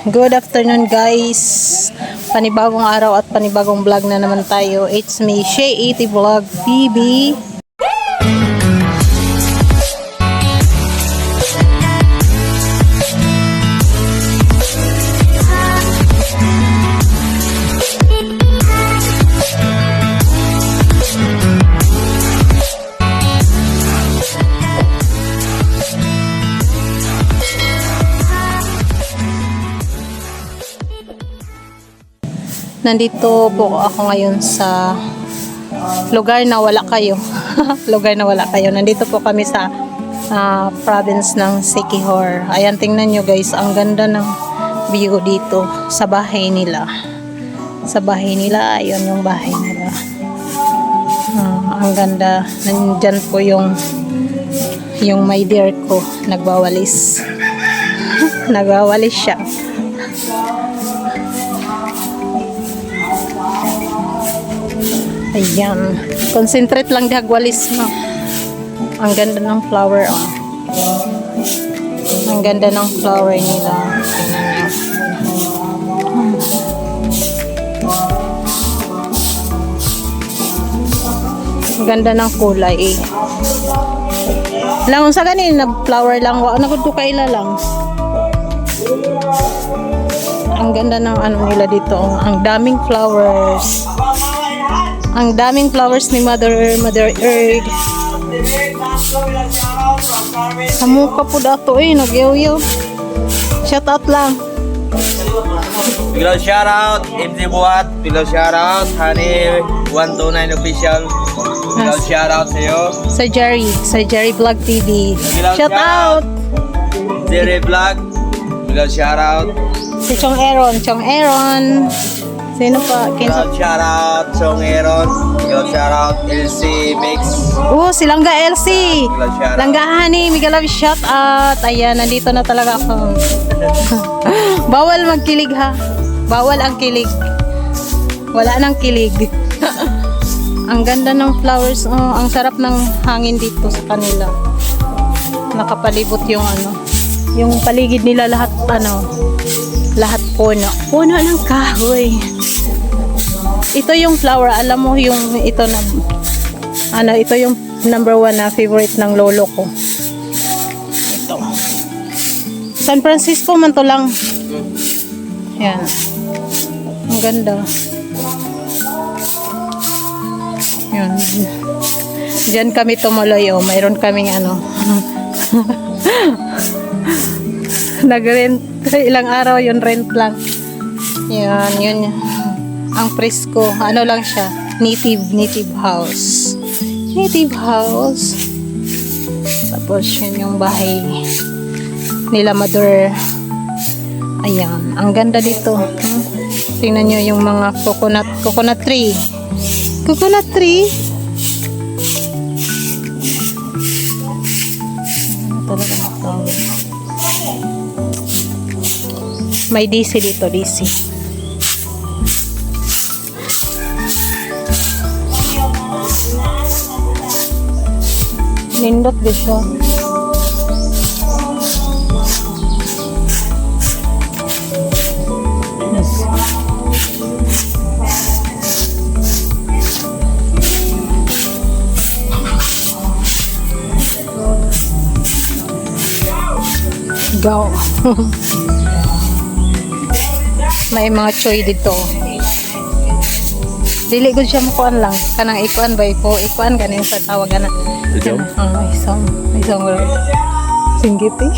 Good afternoon guys. Panibagong araw at panibagong vlog na naman tayo. It's me, Shay 80 Vlog TV. Nandito po ako ngayon sa lugar na wala kayo. Lugar na wala kayo. Nandito po kami sa province ng Siquijor. Ayan, tingnan nyo guys. Ang ganda ng view dito sa bahay nila. Sa bahay nila. Ayun yung bahay nila. Ang ganda. Nandyan po yung my dear ko. Nagwawalis. Nagwawalis siya. Ayan. Concentrate lang dihagwalis mo. Ang ganda ng flower, oh. Ang ganda ng flower nila. Ang ganda ng kulay, eh. Lang, sa kanina, flower lang. Nagod ko kaila lang. Ang ganda ng ano nila dito, oh. Ang daming flowers. Ang daming flowers ni Mother Earth. Sa mukha po dato eh, nagyaw-yaw. Shout out lang. Bigla shout out, MZ Buat. Bigla shout out, Honey 129 Official. Bigla shout out sa iyo. Sa Jerry Vlog TV. Shout out. Jerry Vlog. Bigla shout out. Si Chong Aaron. Sino pa? Bigla shout out, Chong Aaron. Bigla shout out, LC Mix. Oh, si Langga LC. Bigla shout out. Langga Honey, Miguel Love, shout out. Ayan, nandito na talaga ako. Bawal magkilig ha. Bawal ang kilig. Wala nang kilig. Ang ganda ng flowers. Oh, ang sarap ng hangin dito sa kanila. Nakapalibot yung ano. Yung paligid nila lahat lahat puno. Puno ng kahoy. Ito yung flower, alam mo yung ito na ito yung number 1 na favorite ng lolo ko. Ito. San Francisco man to lang. Yan. Ang ganda. Yan. Diyan kami tumuloy, oh. Mayroon kaming nag-rent. Ilang araw yun, rent lang. Yun. Ang presko. Ano lang siya? Native house. Native house. Tapos yun yung bahay nila Mother. Ayan. Ang ganda dito. Tingnan nyo yung mga coconut tree. Coconut tree. Talaga nakatawa. May DC dito, DC. Nindot din siya. Yes. Go. May mga choy dito. Dili gud siya makuan lang. Kanang ikuan ba ipo? Ikuan ganin sa tawagan na. Ito? Isang singgit eh.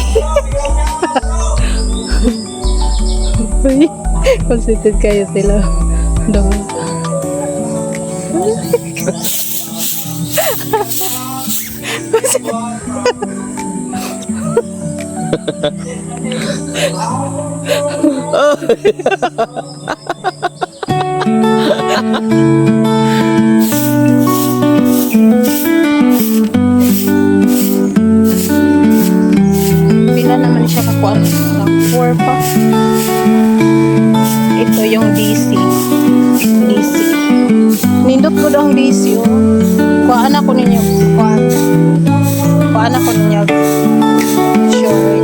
Uy, consited kayo sila. Daw. Pila naman siya kakuan. 4 pa. Ito yung DC. Nindot ko daw ang DC. Kuhaan ako ninyo. Kuhaan ako ninyo. Sure.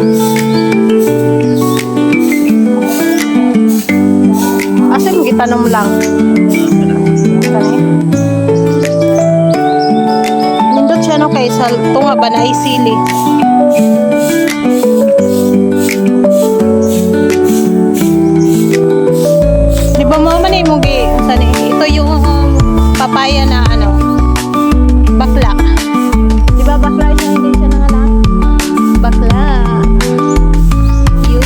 tanom lang. Kani. Nindot siya no kay sa tunga ba na isili. Di ba mo man imong gi sani ito yung papaya na ano bakla. Di ba bakla siya hindi siya nanganak? Bakla. You.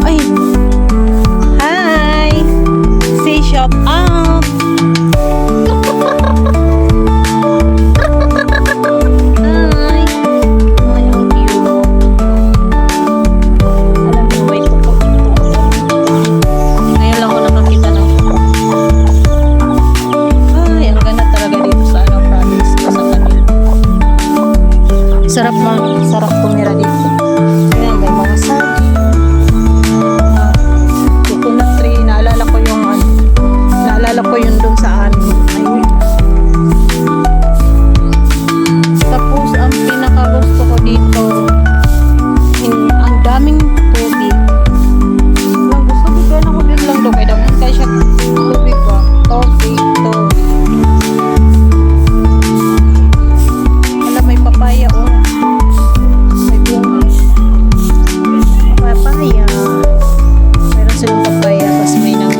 Ay. Hi. Say shout out. Hi. Ay, ang cute. Alam mo, may kuko. Ngayon lang ako nakakita ng kuko. Ay, ang ganda talaga dito sa ano, province dito sa Manila. Sarap tumira dito. Ayan, may mga saging. Coconut tree, naalala ko yung dun sa amin. Ayun. Tapos, ang pinakagusto ko dito, ang daming tubig. Ang gusto ko kaya ako din lang doon. Kaya naman kaya siya tubig ba? Tubig. Wala, may papaya oh. May bunga. Papaya. Meron silang papaya. Tapos may nang...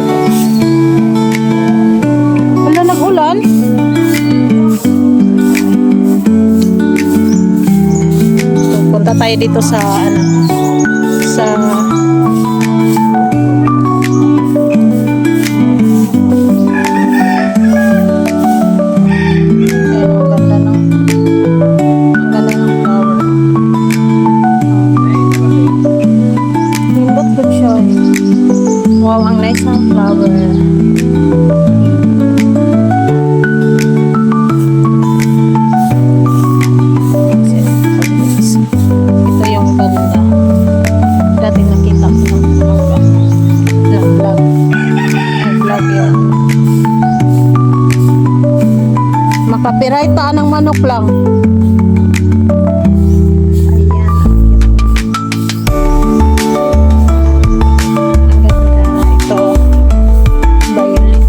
Wala, nag-ulan? So, punta tayo dito sa ano sa ayun, ang ganda ng flower. Nindot good siya. Wow, ang nice ng flower. Ito yung banda. Dati nakita ko ng vlog. Vlog yan. Makapiright pa ng manok lang. Ayan. Ang ganda. Ito. Violet.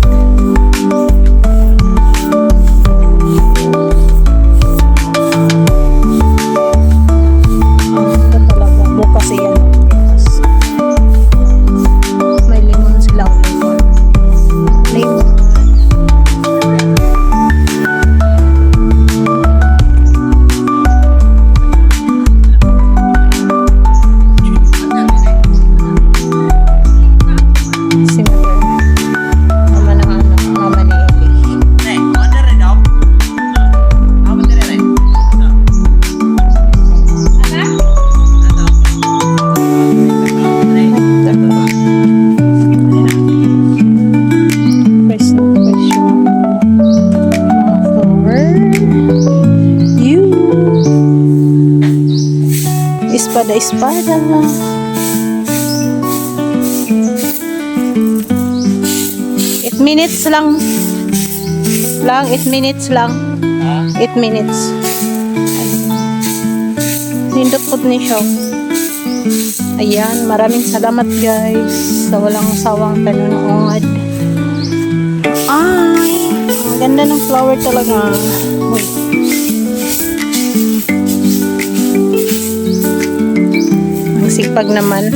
Ito talaga. Bukas yan. May limon sila. Limon. Si Mother. Mama ng anak. Mama ni Eli. Question. Mga flower. You. Espada. 8 minutes lang. 8 minutes lang. 8 minutes. Nindot po ni siya. Ayan, maraming salamat guys sa walang sawang panonood. Ay, ang ganda ng flower talaga. Uy. Ang sipag naman.